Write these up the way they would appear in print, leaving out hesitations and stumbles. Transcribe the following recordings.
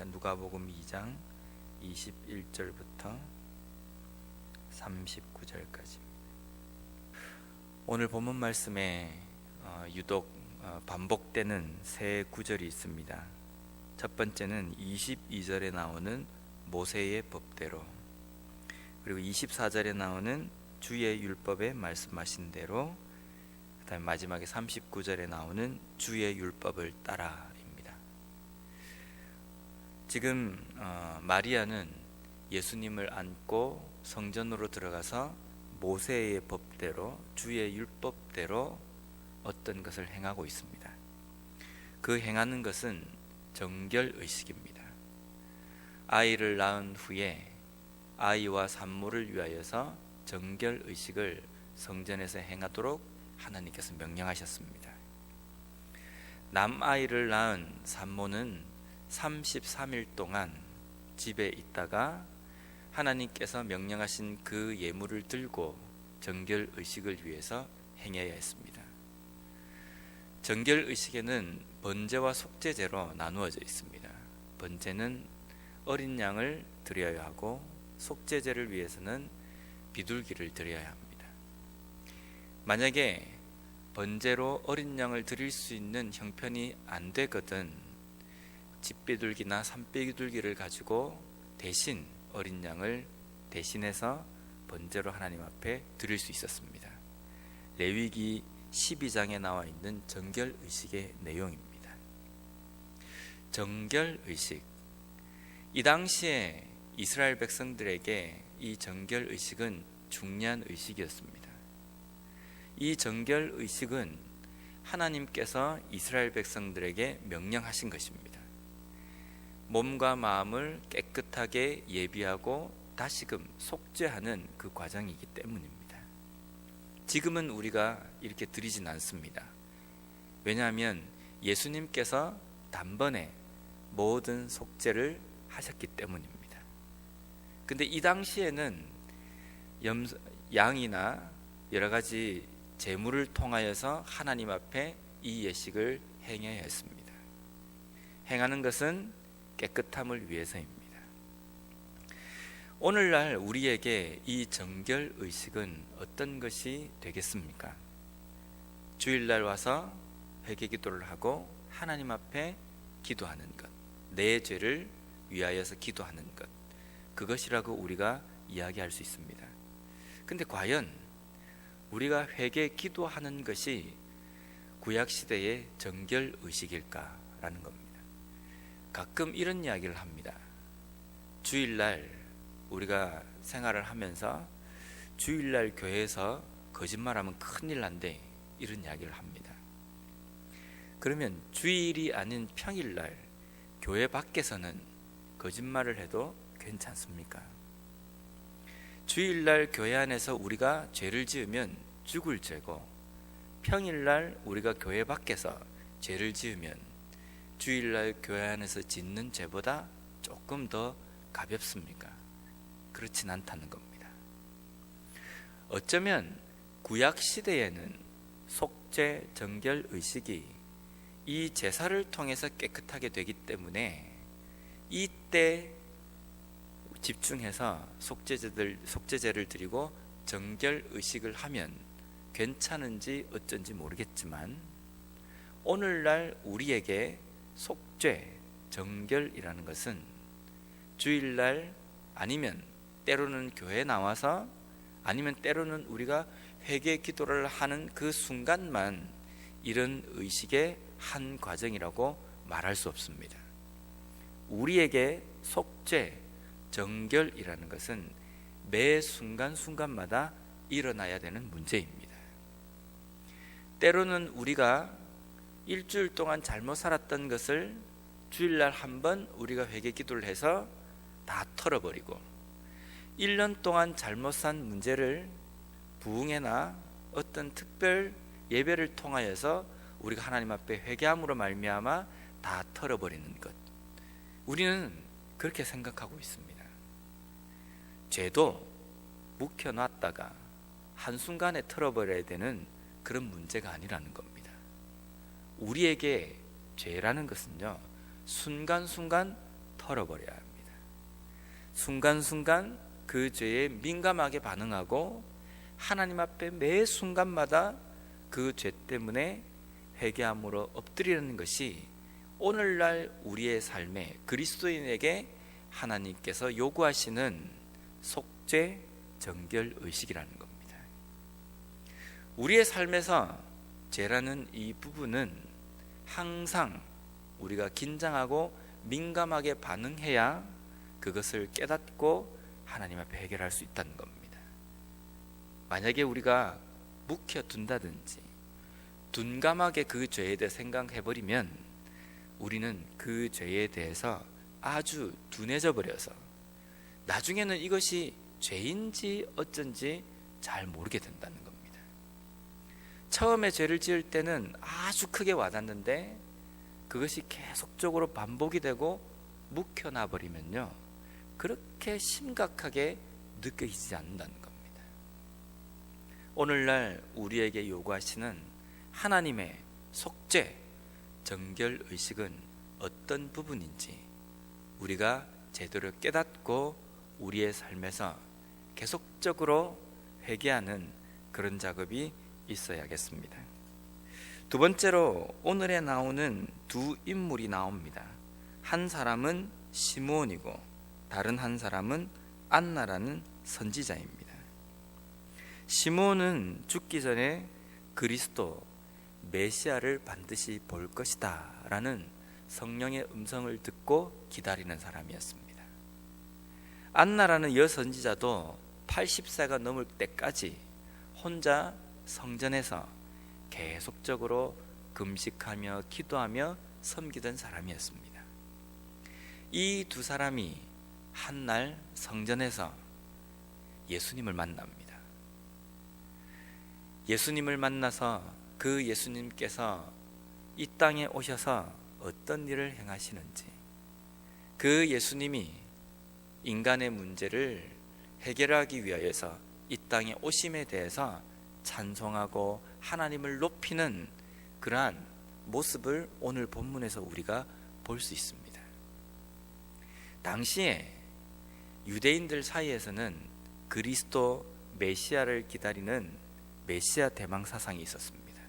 자, 누가복음 2장 21절부터 39절까지. 오늘 본문 말씀에 유독 반복되는 세 구절이 있습니다. 첫 번째는 22절에 나오는 모세의 법대로, 그리고 24절에 나오는 주의 율법에 말씀하신 대로, 그 다음에 마지막에 39절에 나오는 주의 율법을 따라입니다. 지금 마리아는 예수님을 안고 성전으로 들어가서 모세의 법대로, 주의 율법대로 어떤 것을 행하고 있습니다. 그 행하는 것은 정결의식입니다. 아이를 낳은 후에 아이와 산모를 위하여서 정결의식을 성전에서 행하도록 하나님께서 명령하셨습니다. 남아이를 낳은 산모는 33일 동안 집에 있다가 하나님께서 명령하신 그 예물을 들고 정결의식을 위해서 행해야 했습니다. 정결의식에는 번제와 속죄제로 나누어져 있습니다. 번제는 어린 양을 드려야 하고, 속죄제를 위해서는 비둘기를 드려야 합니다. 만약에 번제로 어린 양을 드릴 수 있는 형편이 안 되거든 집비둘기나 산비둘기를 가지고 대신 어린 양을 대신해서 번제로 하나님 앞에 드릴 수 있었습니다. 레위기 12장에 나와 있는 정결의식의 내용입니다. 정결의식, 이 당시에 이스라엘 백성들에게 이 정결의식은 중요한 의식이었습니다. 이 정결의식은 하나님께서 이스라엘 백성들에게 명령하신 것입니다. 몸과 마음을 깨끗하게 예비하고 다시금 속죄하는 그 과정이기 때문입니다. 지금은 우리가 이렇게 드리진 않습니다. 왜냐하면 예수님께서 단번에 모든 속죄를 하셨기 때문입니다. 근데 이 당시에는 양이나 여러 가지 제물을 통하여서 하나님 앞에 이 예식을 행해야 했습니다. 행하는 것은 깨끗함을 위해서입니다. 오늘날 우리에게 이 정결의식은 어떤 것이 되겠습니까? 주일날 와서 회개기도를 하고 하나님 앞에 기도하는 것, 내 죄를 위하여서 기도하는 것, 그것이라고 우리가 이야기할 수 있습니다. 근데 과연 우리가 회개 기도하는 것이 구약시대의 정결의식일까라는 겁니다. 가끔 이런 이야기를 합니다. 주일날 우리가 생활을 하면서 주일날 교회에서 거짓말하면 큰일 난대, 이런 이야기를 합니다. 그러면 주일이 아닌 평일날 교회 밖에서는 거짓말을 해도 괜찮습니까? 주일날 교회 안에서 우리가 죄를 지으면 죽을 죄고, 평일날 우리가 교회 밖에서 죄를 지으면 주일날 교회 안에서 짓는 죄보다 조금 더 가볍습니까? 그렇진 않다는 겁니다. 어쩌면 구약시대에는 속죄, 정결의식이 이 제사를 통해서 깨끗하게 되기 때문에 이때 집중해서 속죄제를 드리고 정결의식을 하면 괜찮은지 어쩐지 모르겠지만, 오늘날 우리에게 속죄, 정결이라는 것은 주일날 아니면 때로는 교회에 나와서, 아니면 때로는 우리가 회개 기도를 하는 그 순간만 이런 의식의 한 과정이라고 말할 수 없습니다. 우리에게 속죄, 정결이라는 것은 매 순간순간마다 일어나야 되는 문제입니다. 때로는 우리가 일주일 동안 잘못 살았던 것을 주일날 한번 우리가 회개 기도를 해서 다 털어버리고, 1년 동안 잘못 산 문제를 부흥회나 어떤 특별 예배를 통하여서 우리가 하나님 앞에 회개함으로 말미암아 다 털어버리는 것, 우리는 그렇게 생각하고 있습니다. 죄도 묵혀놨다가 한순간에 털어버려야 되는 그런 문제가 아니라는 겁니다. 우리에게 죄라는 것은요, 순간순간 털어버려야 합니다. 순간순간 그 죄에 민감하게 반응하고 하나님 앞에 매 순간마다 그 죄 때문에 회개함으로 엎드리는 것이 오늘날 우리의 삶에 그리스도인에게 하나님께서 요구하시는 속죄 정결 의식이라는 겁니다. 우리의 삶에서 죄라는 이 부분은 항상 우리가 긴장하고 민감하게 반응해야 그것을 깨닫고 하나님 앞에 해결할 수 있다는 겁니다. 만약에 우리가 묵혀둔다든지 둔감하게 그 죄에 대해 생각해버리면 우리는 그 죄에 대해서 아주 둔해져 버려서 나중에는 이것이 죄인지 어쩐지 잘 모르게 된다는 겁니다. 처음에 죄를 지을 때는 아주 크게 와닿는데 그것이 계속적으로 반복이 되고 묵혀놔 버리면요, 그렇게 심각하게 느껴지지 않는다는 겁니다. 오늘날 우리에게 요구하시는 하나님의 속죄, 정결 의식은 어떤 부분인지 우리가 제대로 깨닫고 우리의 삶에서 계속적으로 회개하는 그런 작업이 있어야겠습니다. 두 번째로 오늘에 나오는 두 인물이 나옵니다. 한 사람은 시므온이고 다른 한 사람은 안나라는 선지자입니다. 시므온은 죽기 전에 그리스도 메시아를 반드시 볼 것이다 라는 성령의 음성을 듣고 기다리는 사람이었습니다. 안나라는 여선지자도 80세가 넘을 때까지 혼자 성전에서 계속적으로 금식하며 기도하며 섬기던 사람이었습니다. 이 두 사람이 한날 성전에서 예수님을 만납니다. 예수님을 만나서 그 예수님께서 이 땅에 오셔서 어떤 일을 행하시는지, 그 예수님이 인간의 문제를 해결하기 위하여서 이 땅에 오심에 대해서 찬송하고 하나님을 높이는 그러한 모습을 오늘 본문에서 우리가 볼 수 있습니다. 당시에 유대인들 사이에서는 그리스도 메시아를 기다리는 메시아 대망 사상이 있었습니다.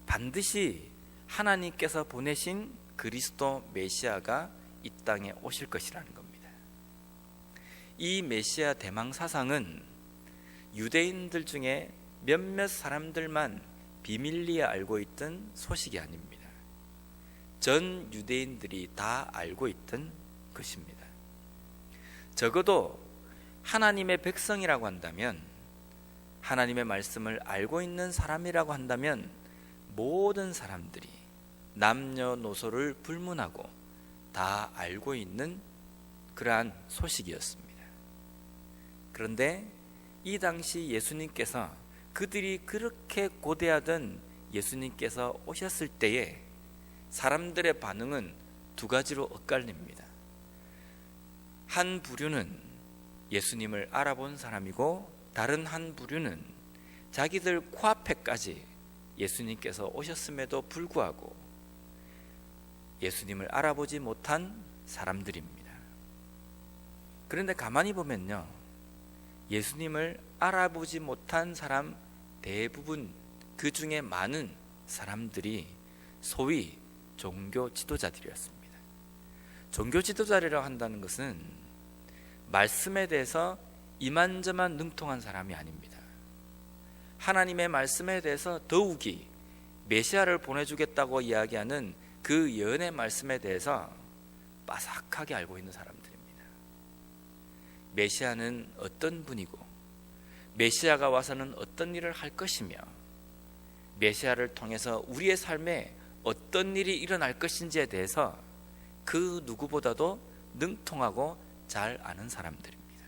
반드시 하나님께서 보내신 그리스도 메시아가 이 땅에 오실 것이라는 겁니다. 이 메시아 대망 사상은 유대인들 중에 몇몇 사람들만 비밀리에 알고 있던 소식이 아닙니다. 전 유대인들이 다 알고 있던 것입니다. 적어도 하나님의 백성이라고 한다면, 하나님의 말씀을 알고 있는 사람이라고 한다면 모든 사람들이 남녀노소를 불문하고 다 알고 있는 그러한 소식이었습니다. 그런데 이 당시 예수님께서, 그들이 그렇게 고대하던 예수님께서 오셨을 때에 사람들의 반응은 두 가지로 엇갈립니다. 한 부류는 예수님을 알아본 사람이고 다른 한 부류는 자기들 코앞에까지 예수님께서 오셨음에도 불구하고 예수님을 알아보지 못한 사람들입니다. 그런데 가만히 보면요, 예수님을 알아보지 못한 사람 대부분, 그 중에 많은 사람들이 소위 종교 지도자들이었습니다. 종교 지도자라고 한다는 것은 말씀에 대해서 이만저만 능통한 사람이 아닙니다. 하나님의 말씀에 대해서 더욱이 메시아를 보내주겠다고 이야기하는 그 예언의 말씀에 대해서 빠삭하게 알고 있는 사람들입니다. 메시아는 어떤 분이고 메시아가 와서는 어떤 일을 할 것이며 메시아를 통해서 우리의 삶에 어떤 일이 일어날 것인지에 대해서 그 누구보다도 능통하고 잘 아는 사람들입니다.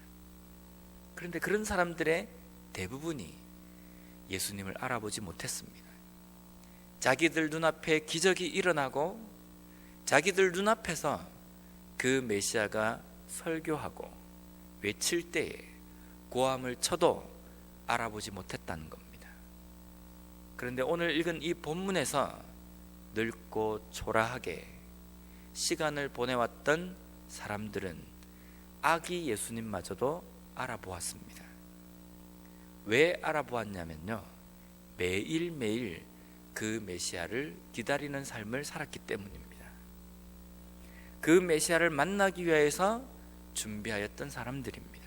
그런데 그런 사람들의 대부분이 예수님을 알아보지 못했습니다. 자기들 눈앞에 기적이 일어나고 자기들 눈앞에서 그 메시아가 설교하고 외칠 때에 고함을 쳐도 알아보지 못했다는 겁니다. 그런데 오늘 읽은 이 본문에서 늙고 초라하게 시간을 보내왔던 사람들은 아기 예수님마저도 알아보았습니다. 왜 알아보았냐면요, 매일매일 그 메시아를 기다리는 삶을 살았기 때문입니다. 그 메시아를 만나기 위해서 준비하였던 사람들입니다.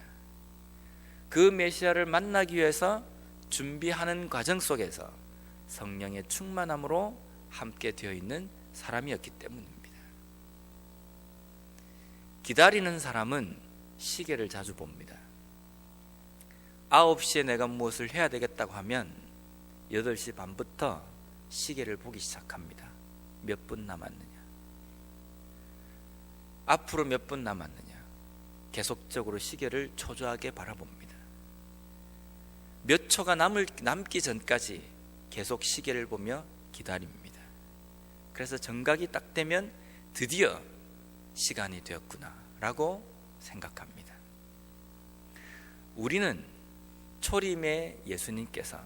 그 메시아를 만나기 위해서 준비하는 과정 속에서 성령의 충만함으로 함께 되어 있는 사람이었기 때문입니다. 기다리는 사람은 시계를 자주 봅니다. 9시에 내가 무엇을 해야 되겠다고 하면 8시 반부터 시계를 보기 시작합니다. 몇 분 남았느냐, 앞으로 몇 분 남았느냐, 계속적으로 시계를 초조하게 바라봅니다. 몇 초가 남기 전까지 계속 시계를 보며 기다립니다. 그래서 정각이 딱 되면 드디어 시간이 되었구나 라고 생각합니다. 우리는 초림의 예수님께서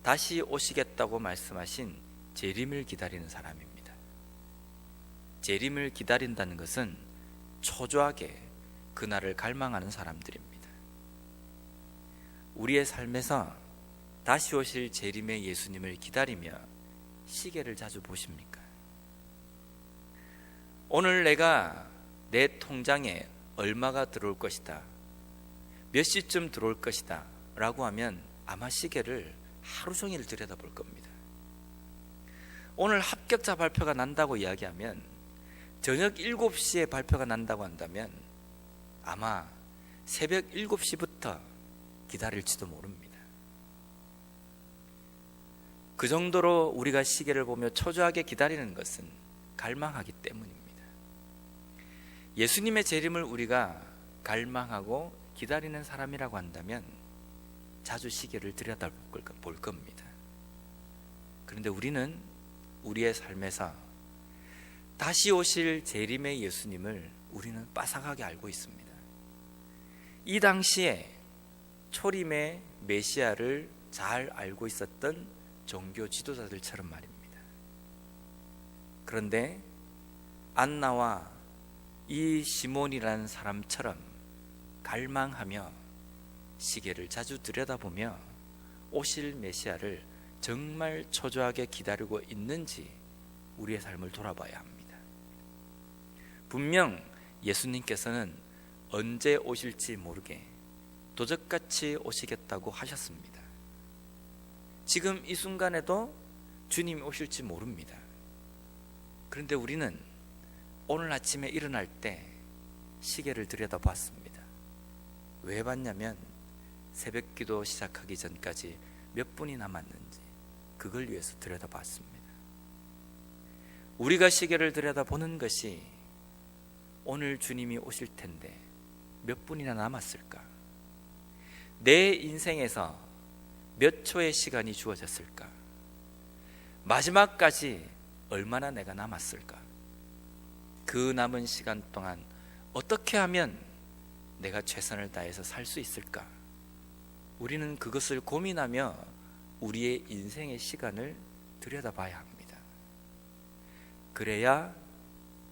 다시 오시겠다고 말씀하신 재림을 기다리는 사람입니다. 재림을 기다린다는 것은 초조하게 그날을 갈망하는 사람들입니다. 우리의 삶에서 다시 오실 재림의 예수님을 기다리며 시계를 자주 보십니까? 오늘 내가 내 통장에 얼마가 들어올 것이다, 몇 시쯤 들어올 것이다 라고 하면 아마 시계를 하루 종일 들여다볼 겁니다. 오늘 합격자 발표가 난다고 이야기하면 저녁 7시에 발표가 난다고 한다면 아마 새벽 7시부터 기다릴지도 모릅니다. 그 정도로 우리가 시계를 보며 초조하게 기다리는 것은 갈망하기 때문입니다. 예수님의 재림을 우리가 갈망하고 기다리는 사람이라고 한다면 자주 시계를 들여다볼 겁니다. 그런데 우리는 우리의 삶에서 다시 오실 재림의 예수님을 우리는 빠삭하게 알고 있습니다. 이 당시에 초림의 메시아를 잘 알고 있었던 종교 지도자들처럼 말입니다. 그런데 안나와 이 시몬이라는 사람처럼 갈망하며 시계를 자주 들여다보며 오실 메시아를 정말 초조하게 기다리고 있는지 우리의 삶을 돌아봐야 합니다. 분명 예수님께서는 언제 오실지 모르게 도적같이 오시겠다고 하셨습니다. 지금 이 순간에도 주님이 오실지 모릅니다. 그런데 우리는 오늘 아침에 일어날 때 시계를 들여다봤습니다. 왜 봤냐면 새벽 기도 시작하기 전까지 몇 분이 남았는지 그걸 위해서 들여다봤습니다. 우리가 시계를 들여다보는 것이 오늘 주님이 오실 텐데 몇 분이나 남았을까? 내 인생에서 몇 초의 시간이 주어졌을까? 마지막까지 얼마나 내가 남았을까? 그 남은 시간 동안 어떻게 하면 내가 최선을 다해서 살 수 있을까? 우리는 그것을 고민하며 우리의 인생의 시간을 들여다봐야 합니다. 그래야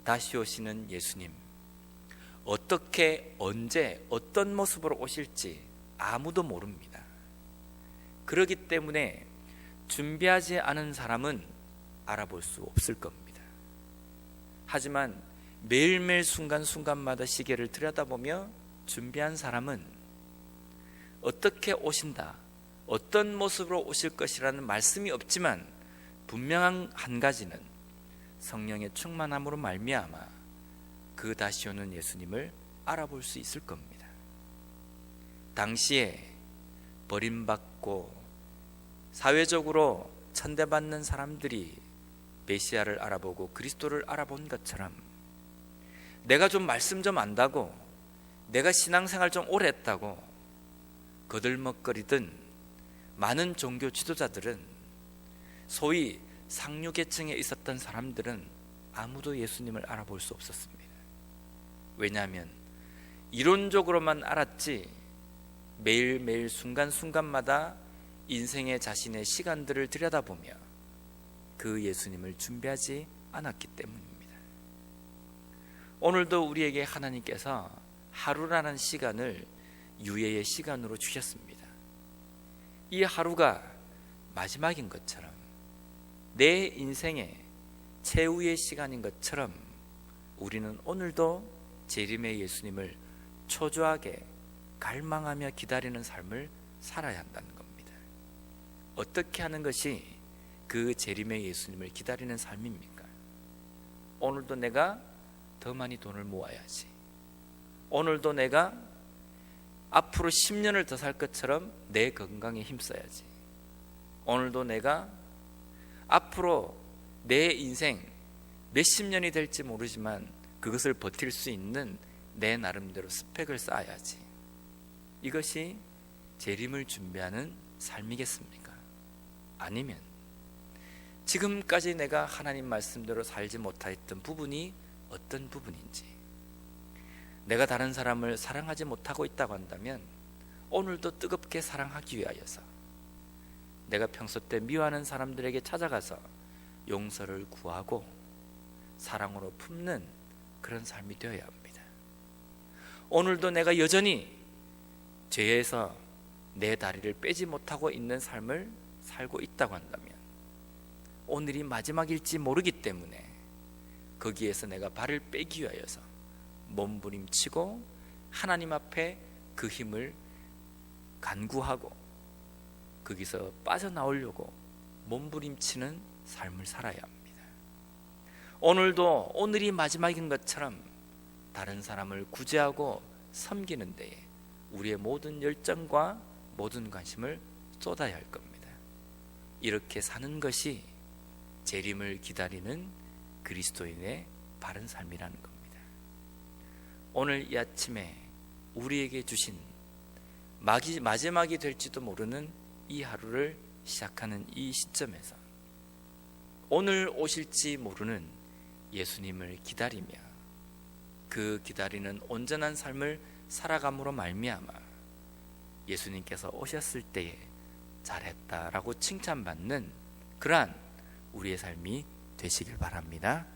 다시 오시는 예수님, 어떻게, 언제, 어떤 모습으로 오실지 아무도 모릅니다. 그렇기 때문에 준비하지 않은 사람은 알아볼 수 없을 겁니다. 하지만 매일매일 순간순간마다 시계를 들여다보며 준비한 사람은 어떻게 오신다, 어떤 모습으로 오실 것이라는 말씀이 없지만 분명한 한 가지는 성령의 충만함으로 말미암아 그 다시 오는 예수님을 알아볼 수 있을 겁니다. 당시에 버림받고 사회적으로 천대받는 사람들이 메시아를 알아보고 그리스도를 알아본 것처럼 내가 좀 말씀 좀 안다고, 내가 신앙생활 좀 오래 했다고 거들먹거리던 많은 종교 지도자들은, 소위 상류계층에 있었던 사람들은 아무도 예수님을 알아볼 수 없었습니다. 왜냐하면 이론적으로만 알았지 매일매일 순간순간마다 인생의 자신의 시간들을 들여다보며 그 예수님을 준비하지 않았기 때문입니다. 오늘도 우리에게 하나님께서 하루라는 시간을 유예의 시간으로 주셨습니다. 이 하루가 마지막인 것처럼, 내 인생의 최후의 시간인 것처럼 우리는 오늘도 재림의 예수님을 초조하게 갈망하며 기다리는 삶을 살아야 한다는 겁니다. 어떻게 하는 것이 그 재림의 예수님을 기다리는 삶입니까? 오늘도 내가 더 많이 돈을 모아야지, 오늘도 내가 앞으로 10년을 더 살 것처럼 내 건강에 힘써야지, 오늘도 내가 앞으로 내 인생 몇십 년이 될지 모르지만 그것을 버틸 수 있는 내 나름대로 스펙을 쌓아야지. 이것이 재림을 준비하는 삶이겠습니까? 아니면 지금까지 내가 하나님 말씀대로 살지 못했던 부분이 어떤 부분인지, 내가 다른 사람을 사랑하지 못하고 있다고 한다면 오늘도 뜨겁게 사랑하기 위하여서 내가 평소 때 미워하는 사람들에게 찾아가서 용서를 구하고 사랑으로 품는 그런 삶이 되어야 합니다. 오늘도 내가 여전히 죄에서 내 다리를 빼지 못하고 있는 삶을 살고 있다고 한다면 오늘이 마지막일지 모르기 때문에 거기에서 내가 발을 빼기 위하여서 몸부림치고 하나님 앞에 그 힘을 간구하고 거기서 빠져나오려고 몸부림치는 삶을 살아야 합니다. 오늘도 오늘이 마지막인 것처럼 다른 사람을 구제하고 섬기는 데에 우리의 모든 열정과 모든 관심을 쏟아야 할 겁니다. 이렇게 사는 것이 재림을 기다리는 그리스도인의 바른 삶이라는 겁니다. 오늘 이 아침에 우리에게 주신 마지막이 될지도 모르는 이 하루를 시작하는 이 시점에서 오늘 오실지 모르는 예수님을 기다리며 그 기다리는 온전한 삶을 살아감으로 말미암아 예수님께서 오셨을 때에 잘했다라고 칭찬받는 그러한 우리의 삶이 되시길 바랍니다.